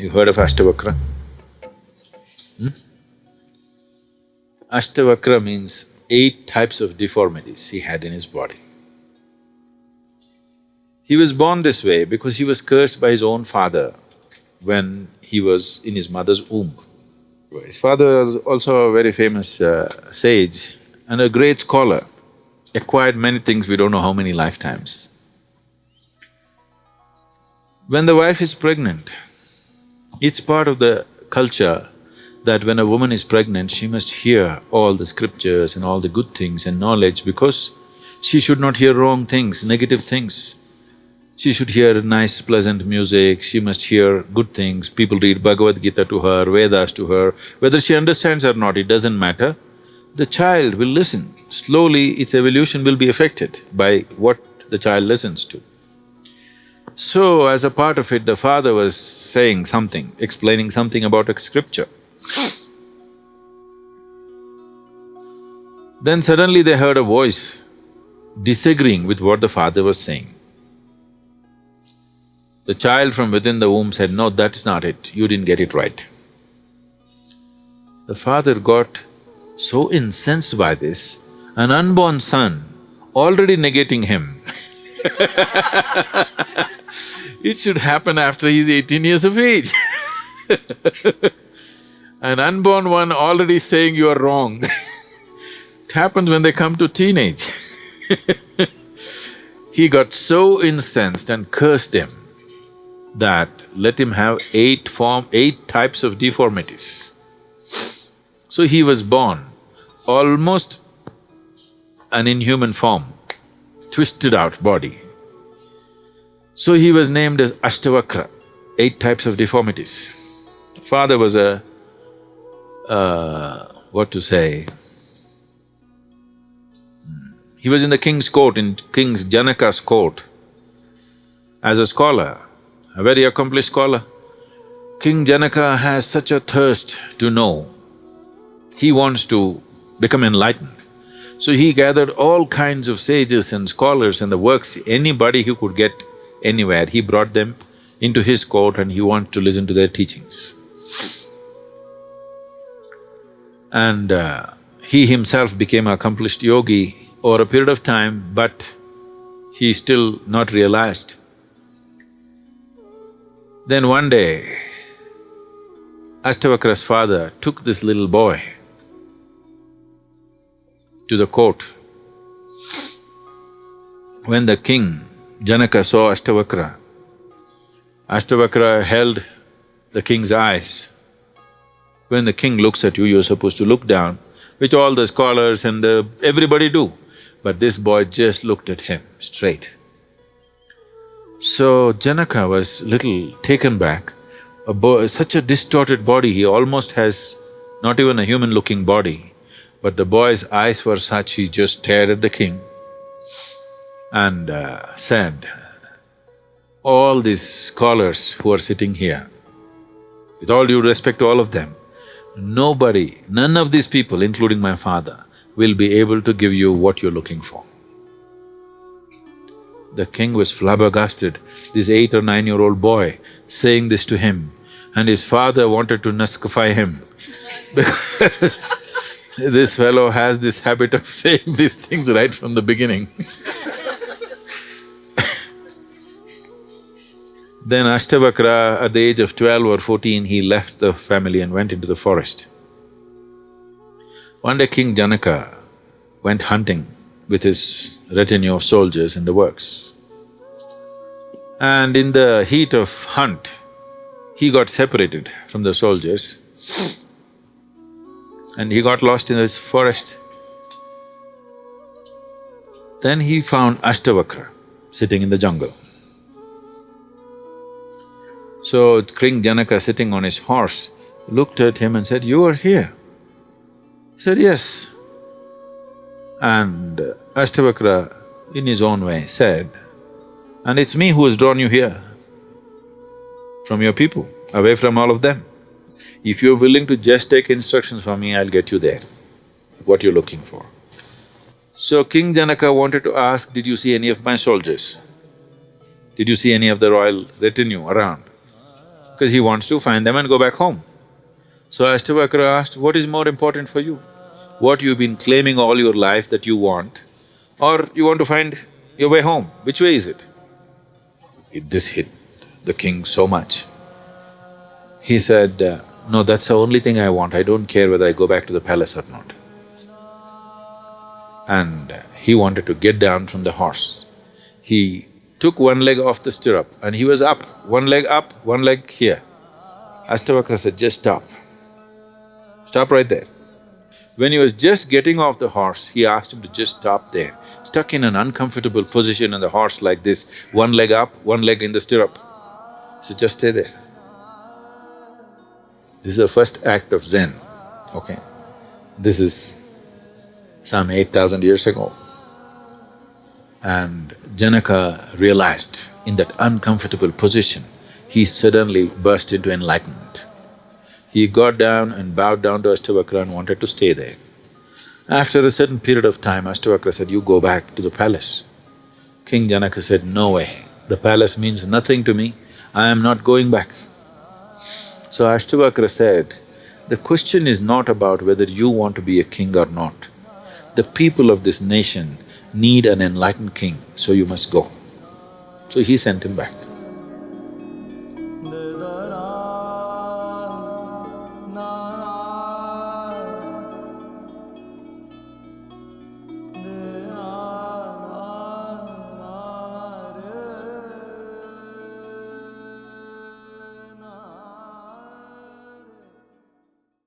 You heard of Ashtavakra? Ashtavakra means 8 types of deformities he had in his body. He was born this way because he was cursed by his own father when he was in his mother's womb. His father was also a very famous sage and a great scholar, acquired many things we don't know how many lifetimes. When the wife is pregnant, it's part of the culture that when a woman is pregnant, she must hear all the scriptures and all the good things and knowledge because she should not hear wrong things, negative things. She should hear nice, pleasant music, she must hear good things, people read Bhagavad Gita to her, Vedas to her. Whether she understands or not, it doesn't matter. The child will listen. Slowly, its evolution will be affected by what the child listens to. So, as a part of it, the father was saying something, explaining something about a scripture. Then suddenly they heard a voice disagreeing with what the father was saying. The child from within the womb said, "No, that's not it, you didn't get it right." The father got so incensed by this, an unborn son, already negating him. It should happen after he's 18 years of age. An unborn one already saying you are wrong. It happens when they come to teenage. He got so incensed and cursed him that let him have 8 types of deformities. So he was born almost an inhuman form, twisted out body. So he was named as Ashtavakra, 8 types of deformities. Father was what to say, he was in the king's court, in King Janaka's court, as a scholar, a very accomplished scholar. King Janaka has such a thirst to know. He wants to become enlightened. So he gathered all kinds of sages and scholars and the works, anybody he could get anywhere, he brought them into his court and he wanted to listen to their teachings. And he himself became an accomplished yogi over a period of time, but he still not realized. Then one day, Ashtavakra's father took this little boy to the court. When the king, Janaka, saw Ashtavakra, Ashtavakra held the king's eyes. When the king looks at you, you're supposed to look down, which all the scholars and everybody do. But this boy just looked at him straight. So Janaka was little taken back. Such a distorted body, he almost has not even a human-looking body. But the boy's eyes were such, he just stared at the king and said, "All these scholars who are sitting here, with all due respect to all of them, none of these people, including my father, will be able to give you what you're looking for." The king was flabbergasted, this 8 or 9-year-old boy saying this to him, and his father wanted to naskify him because this fellow has this habit of saying these things right from the beginning. Then Ashtavakra, at the age of 12 or 14, he left the family and went into the forest. One day King Janaka went hunting with his retinue of soldiers and the works. And in the heat of hunt, he got separated from the soldiers and he got lost in this forest. Then he found Ashtavakra sitting in the jungle. So King Janaka, sitting on his horse, looked at him and said, "You are here?" He said, "Yes." And Ashtavakra, in his own way, said, "And it's me who has drawn you here, from your people, away from all of them. If you're willing to just take instructions from me, I'll get you there, what you're looking for." So King Janaka wanted to ask, "Did you see any of my soldiers? Did you see any of the royal retinue around?" because he wants to find them and go back home. So Ashtavakra asked, what is more important for you? What you've been claiming all your life that you want, or you want to find your way home? Which way is it? This hit the king so much. He said, no, that's the only thing I want, I don't care whether I go back to the palace or not. And he wanted to get down from the horse. He took one leg off the stirrup and he was up, one leg here. Ashtavakra said, just stop. Stop right there. When he was just getting off the horse, he asked him to just stop there, stuck in an uncomfortable position on the horse like this, one leg up, one leg in the stirrup. He said, just stay there. This is the first act of Zen, okay? This is some 8,000 years ago. And Janaka realized in that uncomfortable position, he suddenly burst into enlightenment. He got down and bowed down to Ashtavakra and wanted to stay there. After a certain period of time, Ashtavakra said, you go back to the palace. King Janaka said, no way, the palace means nothing to me, I am not going back. So Ashtavakra said, the question is not about whether you want to be a king or not. The people of this nation need an enlightened king, so you must go. So he sent him back.